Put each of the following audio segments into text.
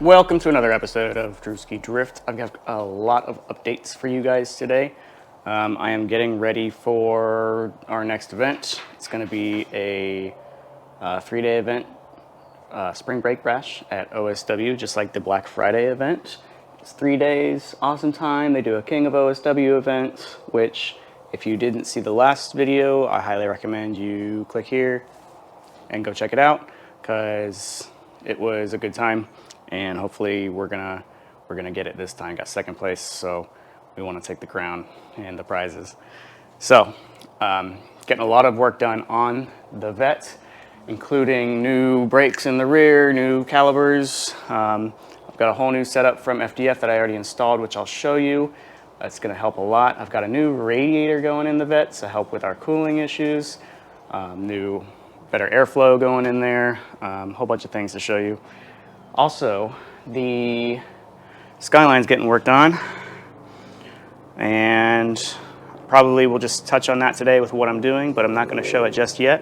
Welcome to another episode of Drewski Drift. I've got a lot of updates for you guys today. I am getting ready for our next event. It's going to be a 3-day event, spring break bash at OSW, just like the Black Friday event. It's 3 days, awesome time. They do a King of OSW event, which if you didn't see the last video, I highly recommend you click here and go check it out, because it was a good time, and hopefully we're gonna get it this time. Got second place, so we want to take the crown and the prizes. So getting a lot of work done on the Vette, including new brakes in the rear, new calipers. I've got a whole new setup from FDF that I already installed, which I'll show you. That's going to help a lot. I've got a new radiator going in the Vette to help with our cooling issues. Better airflow going in there. A whole bunch of things to show you. Also, the skyline's getting worked on, and probably we'll just touch on that today with what I'm doing, but I'm not going to show it just yet.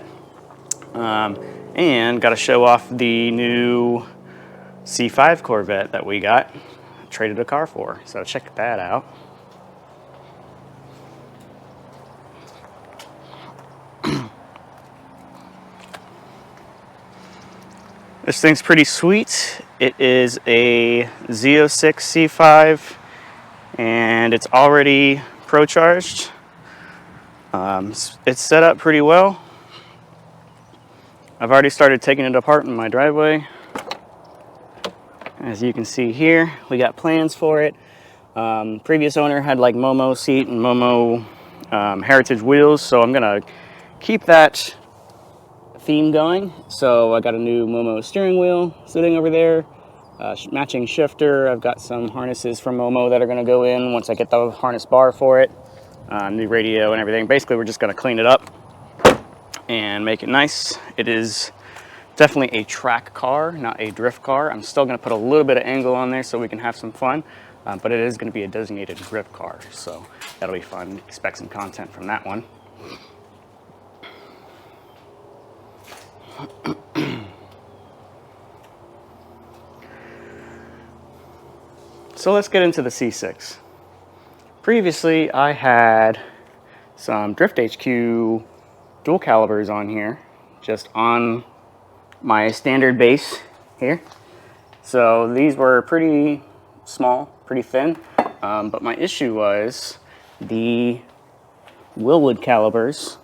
And got to show off the new C5 Corvette that we got, traded a car for. So check that out. This thing's pretty sweet. It is a Z06 C5, and it's already pro-charged. It's set up pretty well. I've already started taking it apart in my driveway. As you can see here, we got plans for it. Previous owner had like Momo seat and Momo heritage wheels, so I'm gonna keep that theme going. So I got a new Momo steering wheel sitting over there, matching shifter. I've got some harnesses from Momo that are going to go in once I get the harness bar for it, new radio and everything. Basically, we're just going to clean it up and make it nice. It is definitely a track car, not a drift car. I'm still going to put a little bit of angle on there so we can have some fun, but it is going to be a designated drift car, so that'll be fun. Expect some content from that one. So let's get into the C6. Previously, I had some Drift HQ dual calibers on here, just on my standard base here. So these were pretty small, pretty thin, but my issue was the Wilwood calibers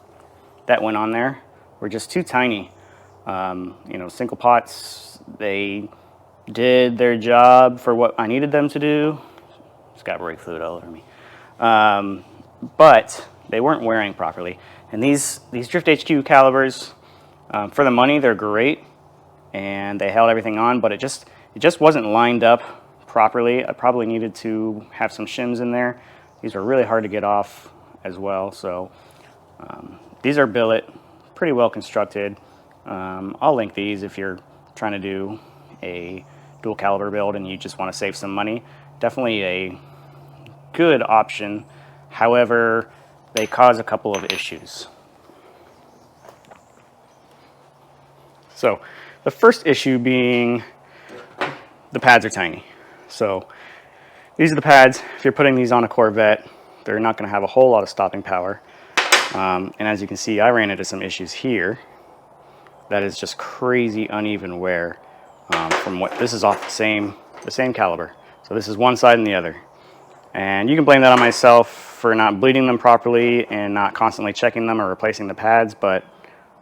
that went on there were just too tiny. Single pots, they did their job for what I needed them to do. Just got brake fluid all over me. But they weren't wearing properly. And these Drift HQ calibers, for the money, they're great, and they held everything on, but it just wasn't lined up properly. I probably needed to have some shims in there. These are really hard to get off as well. So these are billet, pretty well constructed. I'll link these if you're trying to do a dual caliber build and you just want to save some money. Definitely a good option. However, they cause a couple of issues. So the first issue being the pads are tiny. So these are the pads. If you're putting these on a Corvette, they're not going to have a whole lot of stopping power. And as you can see, I ran into some issues here. That is just crazy uneven wear from what this is off the same caliber. So this is one side and the other. And you can blame that on myself for not bleeding them properly and not constantly checking them or replacing the pads, but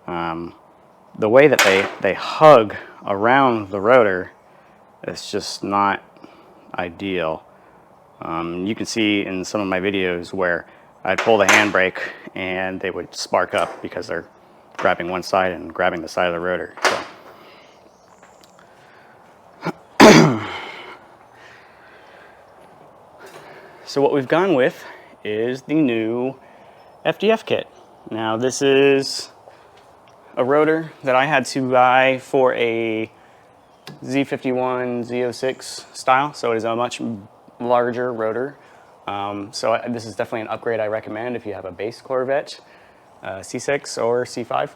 the way that they hug around the rotor is just not ideal. You can see in some of my videos where I'd pull the handbrake and they would spark up because they're grabbing one side and grabbing the side of the rotor. So what we've gone with is the new FDF kit. Now this is a rotor that I had to buy for a Z51 Z06 style, so it is a much larger rotor. This is definitely an upgrade I recommend if you have a base Corvette, C6 or C5,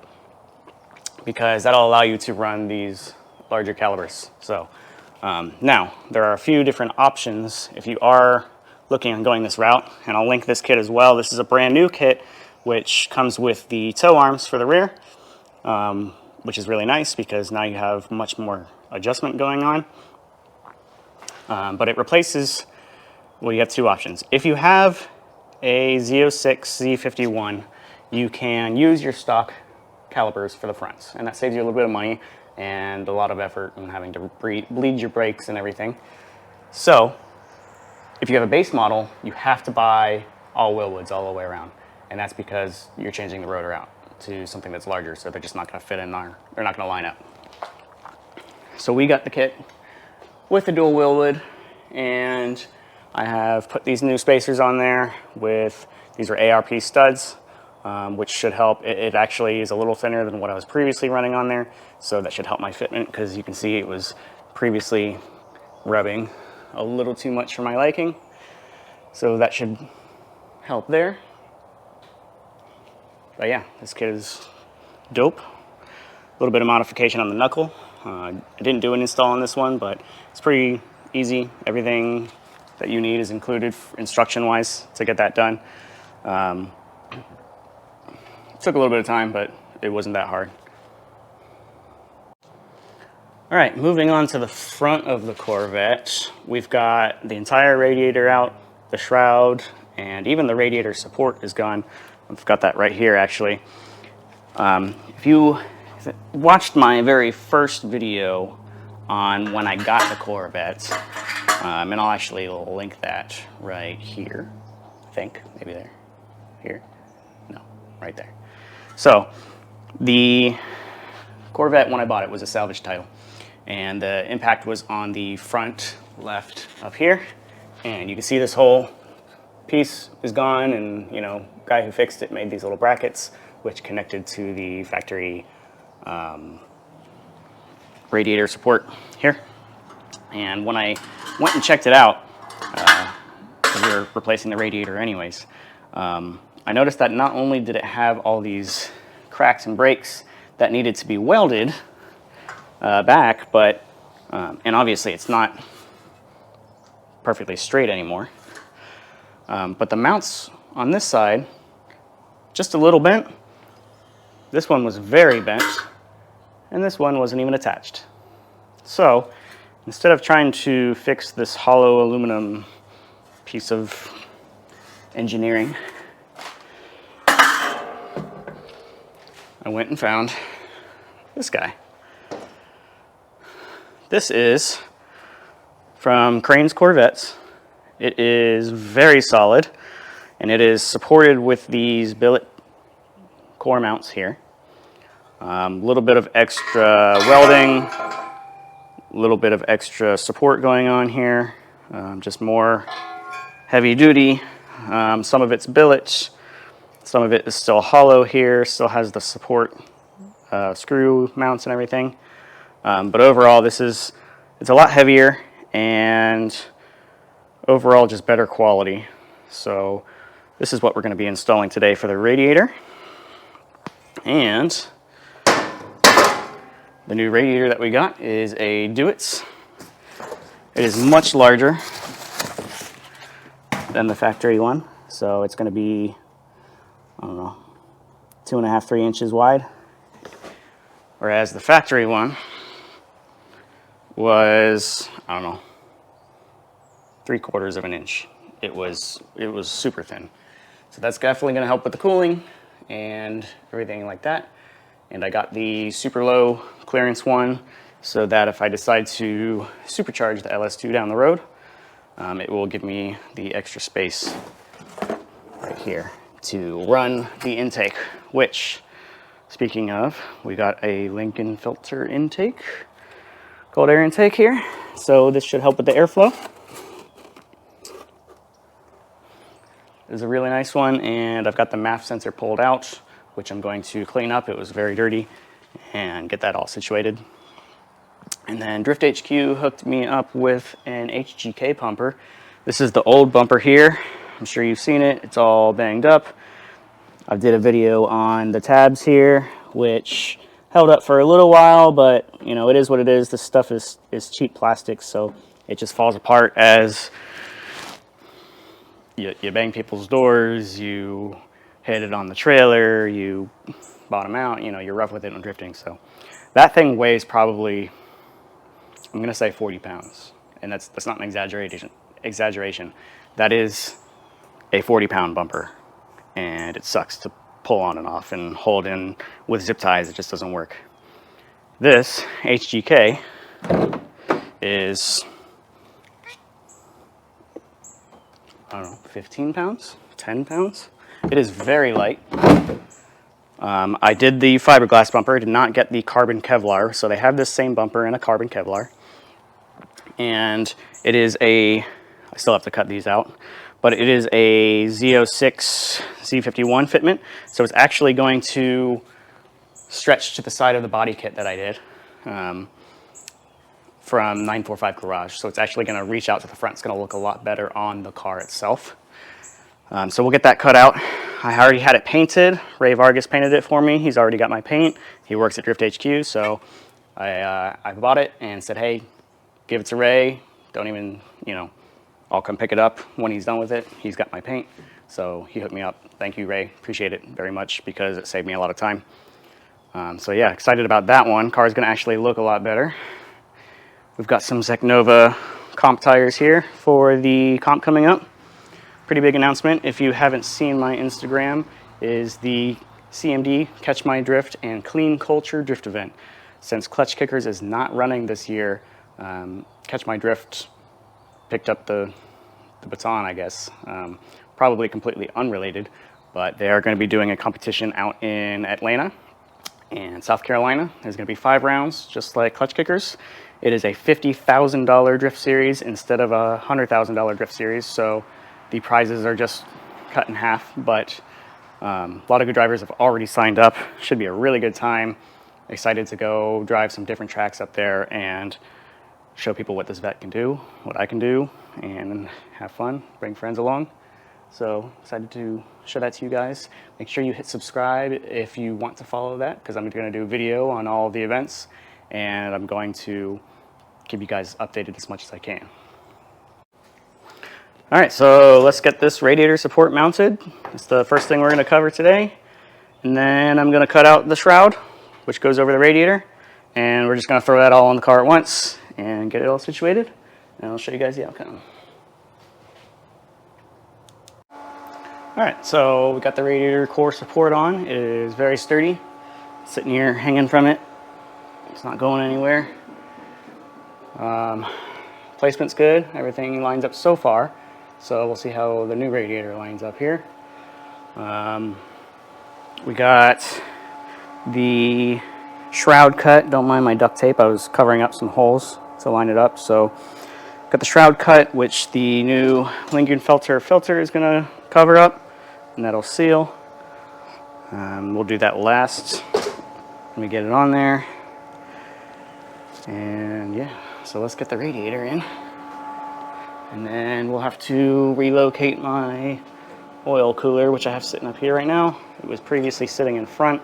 because that'll allow you to run these larger calibers. So Now, there are a few different options if you are looking at going this route, and I'll link this kit as well. This is a brand new kit which comes with the tow arms for the rear, which is really nice because now you have much more adjustment going on. But it replaces, well, you have two options. If you have a Z06 C51, you can use your stock calipers for the fronts, and that saves you a little bit of money and a lot of effort in having to bleed your brakes and everything. So if you have a base model, you have to buy all wheel woods all the way around, and that's because you're changing the rotor out to something that's larger, so they're just not going to fit in there. They're not going to line up. So we got the kit with the dual wheel wood, and I have put these new spacers on there with, these are ARP studs, which should help. It actually is a little thinner than what I was previously running on there, so that should help my fitment, because you can see it was previously rubbing a little too much for my liking, so that should help there. But yeah, this kit is dope. A little bit of modification on the knuckle. I didn't do an install on this one, but it's pretty easy. Everything that you need is included instruction-wise to get that done. Took a little bit of time, but it wasn't that hard. All right, moving on to the front of the Corvette. We've got the entire radiator out, the shroud, and even the radiator support is gone. I've got that right here, actually. If you watched my very first video on when I got the Corvette, and I'll actually link that right here, I think, maybe there, here, no, right there. So the Corvette, when I bought it, was a salvage title, and the impact was on the front left up here, and you can see this whole piece is gone, and you know, guy who fixed it made these little brackets which connected to the factory radiator support here. And when I went and checked it out, because we were replacing the radiator anyways, I noticed that not only did it have all these cracks and breaks that needed to be welded back, but, and obviously it's not perfectly straight anymore, but the mounts on this side, just a little bent. This one was very bent, and this one wasn't even attached. So instead of trying to fix this hollow aluminum piece of engineering, I went and found this guy. This is from Crane's Corvettes. It is very solid, and it is supported with these billet core mounts here. A little bit of extra welding, a little bit of extra support going on here, just more heavy duty. Some of it's billet, some of it is still hollow here, still has the support screw mounts and everything. But overall, it's a lot heavier and overall just better quality. So this is what we're going to be installing today for the radiator. And the new radiator that we got is a Dewitt's. It is much larger than the factory one, so it's going to be, I don't know, 2.5, 3 inches wide, whereas the factory one was, I don't know, 3/4 of an inch. It was super thin. So that's definitely going to help with the cooling and everything like that. And I got the super low clearance one so that if I decide to supercharge the LS2 down the road, it will give me the extra space right here to run the intake, which, speaking of, we got a Lingenfelter intake, cold air intake here. So this should help with the airflow. It is a really nice one, and I've got the MAF sensor pulled out, which I'm going to clean up. It was very dirty, and get that all situated. And then Drift HQ hooked me up with an HGK pumper. This is the old bumper here. I'm sure you've seen it. It's all banged up. I did a video on the tabs here, which held up for a little while, but you know, it is what it is. This stuff is cheap plastic, so it just falls apart as you bang people's doors, you hit it on the trailer, you bottom out, you know, you're rough with it on drifting. So that thing weighs probably, I'm gonna say 40 pounds, and that's not an exaggeration. That is a 40-pound bumper, and it sucks to pull on and off and hold in with zip ties. It just doesn't work. This HGK is, I don't know, 15 pounds, 10 pounds. It is very light. I did the fiberglass bumper, did not get the carbon Kevlar, so they have this same bumper in a carbon Kevlar. And it is I still have to cut these out, but it is a Z06 C51 fitment, so it's actually going to stretch to the side of the body kit that I did from 945 Garage. So it's actually going to reach out to the front. It's going to look a lot better on the car itself. So we'll get that cut out. I already had it painted. Ray Vargas painted it for me. He's already got my paint. He works at Drift HQ, so I bought it and said, hey, give it to Ray. Don't even, you know, I'll come pick it up when he's done with it. He's got my paint, so he hooked me up. Thank you, Ray. Appreciate it very much because it saved me a lot of time. So yeah, excited about that one. Car's gonna actually look a lot better. We've got some Zeknova comp tires here for the comp coming up. Pretty big announcement. If you haven't seen my Instagram, is the CMD Catch My Drift and Clean Culture Drift event. Since Clutch Kickers is not running this year, Catch My Drift picked up the baton, I guess. Probably completely unrelated, but they are going to be doing a competition out in Atlanta and South Carolina. There's going to be 5 rounds, just like Clutch Kickers. It is a $50,000 drift series instead of a $100,000 drift series, so the prizes are just cut in half, but a lot of good drivers have already signed up. Should be a really good time. Excited to go drive some different tracks up there and show people what this Vette can do, what I can do, and have fun, bring friends along. So excited to show that to you guys. Make sure you hit subscribe if you want to follow that, because I'm going to do a video on all the events, and I'm going to keep you guys updated as much as I can. All right, so let's get this radiator support mounted. It's the first thing we're going to cover today. And then I'm going to cut out the shroud, which goes over the radiator. And we're just going to throw that all in the car at once and get it all situated. And I'll show you guys the outcome. All right, so we got the radiator core support on. It is very sturdy. Sitting here hanging from it. It's not going anywhere. Placement's good. Everything lines up so far. So we'll see how the new radiator lines up here. We got the shroud cut. Don't mind my duct tape. I was covering up some holes to line it up. So got the shroud cut, which the new Lingenfelter filter is going to cover up, and that'll seal. We'll do that last. Let me get it on there. And yeah, so let's get the radiator in. And then we'll have to relocate my oil cooler, which I have sitting up here right now. It was previously sitting in front.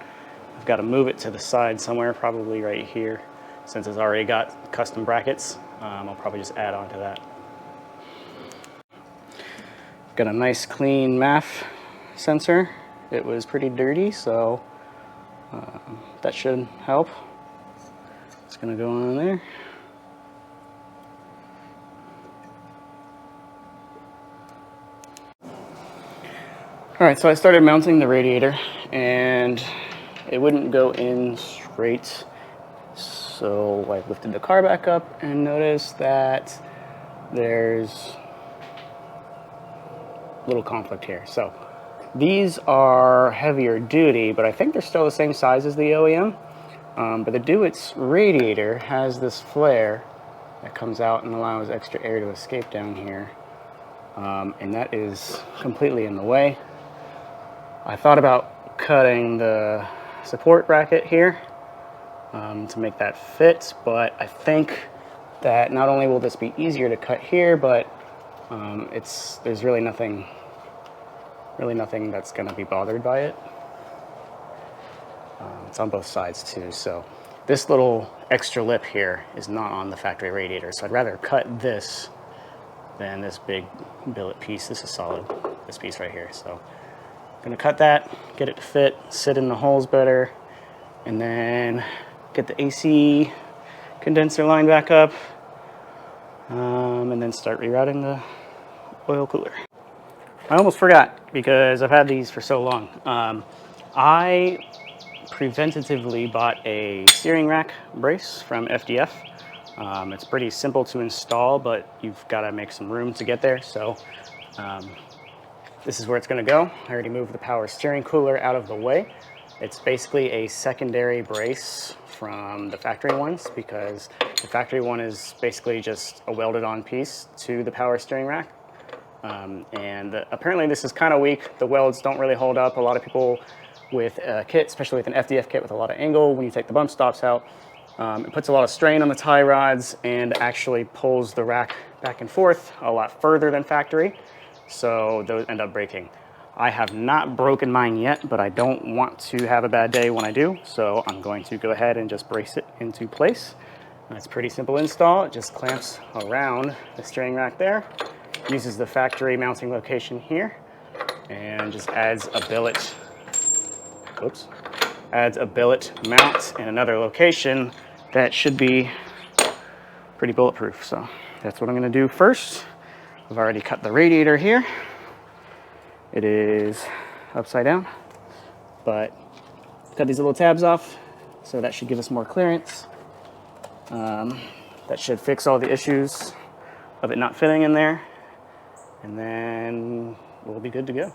I've got to move it to the side somewhere, probably right here. Since it's already got custom brackets, I'll probably just add on to that. Got a nice clean MAF sensor. It was pretty dirty, so that should help. It's gonna go on there. All right, so I started mounting the radiator and it wouldn't go in straight. So I lifted the car back up and noticed that there's a little conflict here. So these are heavier duty, but I think they're still the same size as the OEM. But the Dewitt's radiator has this flare that comes out and allows extra air to escape down here. And that is completely in the way. I thought about cutting the support bracket here to make that fit, but I think that not only will this be easier to cut here, but there's really nothing that's going to be bothered by it. It's on both sides too. So this little extra lip here is not on the factory radiator. So I'd rather cut this than this big billet piece. This is solid, this piece right here. So I'm gonna cut that, get it to fit, sit in the holes better, and then get the AC condenser line back up, and then start rerouting the oil cooler. I almost forgot because I've had these for so long. I preventatively bought a steering rack brace from FDF. It's pretty simple to install, but you've got to make some room to get there. So this is where it's going to go. I already moved the power steering cooler out of the way. It's basically a secondary brace from the factory ones, because the factory one is basically just a welded on piece to the power steering rack. Apparently this is kind of weak. The welds don't really hold up. A lot of people with a kit, especially with an FDF kit with a lot of angle, when you take the bump stops out, it puts a lot of strain on the tie rods and actually pulls the rack back and forth a lot further than factory. So those end up breaking. I have not broken mine yet, but I don't want to have a bad day when I do. So I'm going to go ahead and just brace it into place. It's a pretty simple install. It just clamps around the steering rack there, uses the factory mounting location here, and just adds a billet, adds a billet mount in another location that should be pretty bulletproof. So that's what I'm gonna do first. I've already cut the radiator here. It is upside down, but cut these little tabs off, so that should give us more clearance. That should fix all the issues of it not fitting in there, and then we'll be good to go.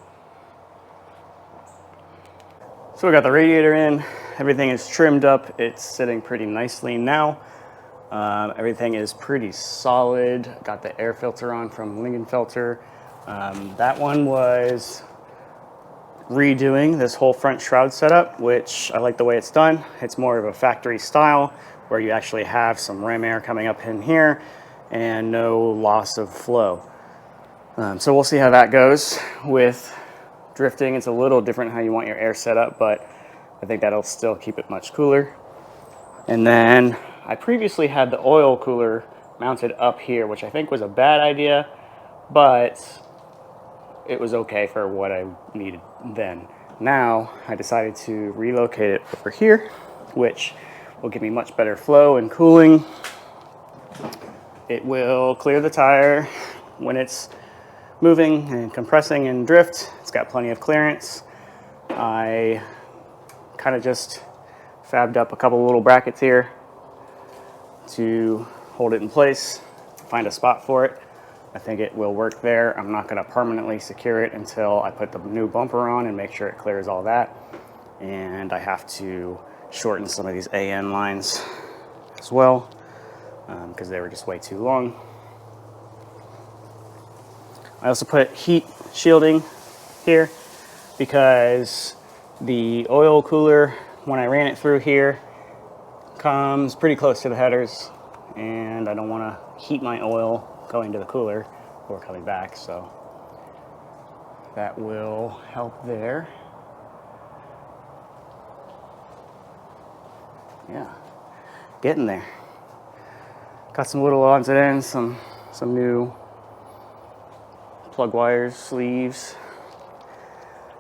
So we got the radiator in, everything is trimmed up, it's sitting pretty nicely now. Everything is pretty solid. Got the air filter on from Lingenfelter. That one was redoing this whole front shroud setup, which I like the way it's done. It's more of a factory style where you actually have some ram air coming up in here and no loss of flow. So we'll see how that goes. With drifting, it's a little different how you want your air set up, but I think that'll still keep it much cooler. And then I previously had the oil cooler mounted up here, which I think was a bad idea, but it was okay for what I needed then. Now I decided to relocate it over here, which will give me much better flow and cooling. It will clear the tire when it's moving and compressing and drift. It's got plenty of clearance. I kind of just fabbed up a couple little brackets here to hold it in place, find a spot for it. I think it will work there. I'm not going to permanently secure it until I put the new bumper on and make sure it clears all that. And I have to shorten some of these AN lines as well, because they were just way too long. I also put heat shielding here because the oil cooler, when I ran it through here, comes pretty close to the headers, and I don't want to heat my oil going to the cooler or coming back, so that will help there. Yeah, getting there. Got some little odds and ends, some new plug wires, sleeves,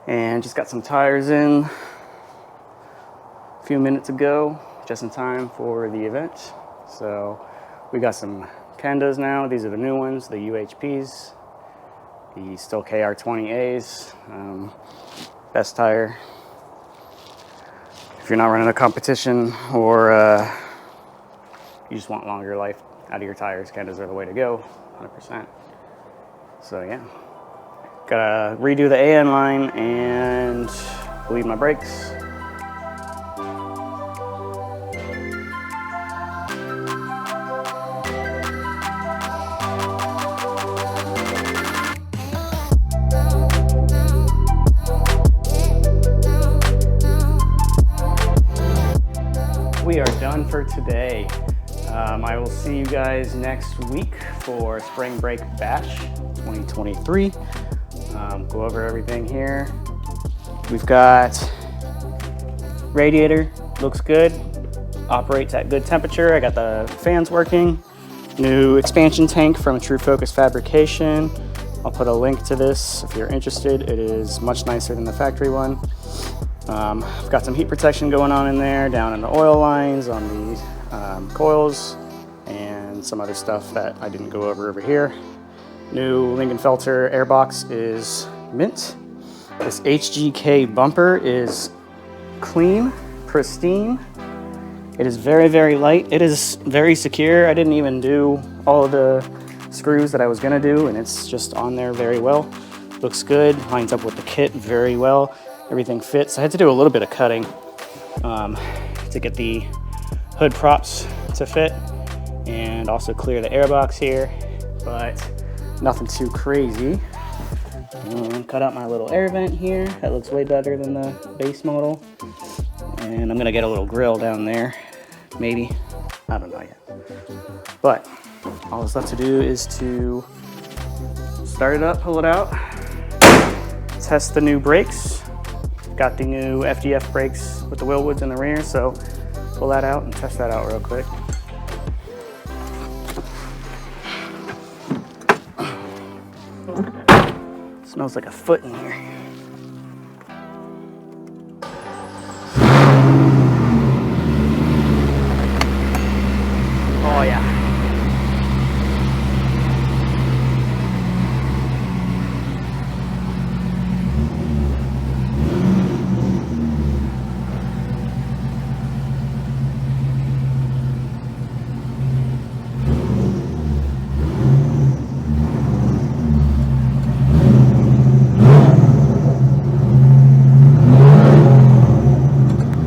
and just got some tires in a few minutes ago, just in time for the event. So we got some Kendas now. These are the new ones, the UHPs, the still KR20As, best tire. If you're not running a competition or you just want longer life out of your tires, Kendas are the way to go, 100%. So yeah, gotta redo the AN line and bleed my brakes. We are done for today. I will see you guys next week for Spring Break Bash 2023. Go over everything here. We've got Radiator looks good, operates at good temperature. I got the fans working. New expansion tank from True Focus Fabrication. I'll put a link to this if you're interested. It is much nicer than the factory one. I've got some heat protection going on in there, down in the oil lines, on the coils, and some other stuff that I didn't go over here. New Lingenfelter airbox is mint. This HGK bumper is clean, pristine. It is very, very light. It is very secure. I didn't even do all of the screws that I was gonna do, and it's just on there very well. Looks good, lines up with the kit very well. Everything fits. I had to do a little bit of cutting to get the hood props to fit and also clear the airbox here, but nothing too crazy. And cut out my little air vent here. That looks way better than the base model. And I'm gonna get a little grill down there, maybe. I don't know yet. But all that's left to do is to start it up, pull it out, test the new brakes. Got the new FDF brakes with the Willwoods in the rear, so pull that out and test that out real quick. Smells like a foot in here.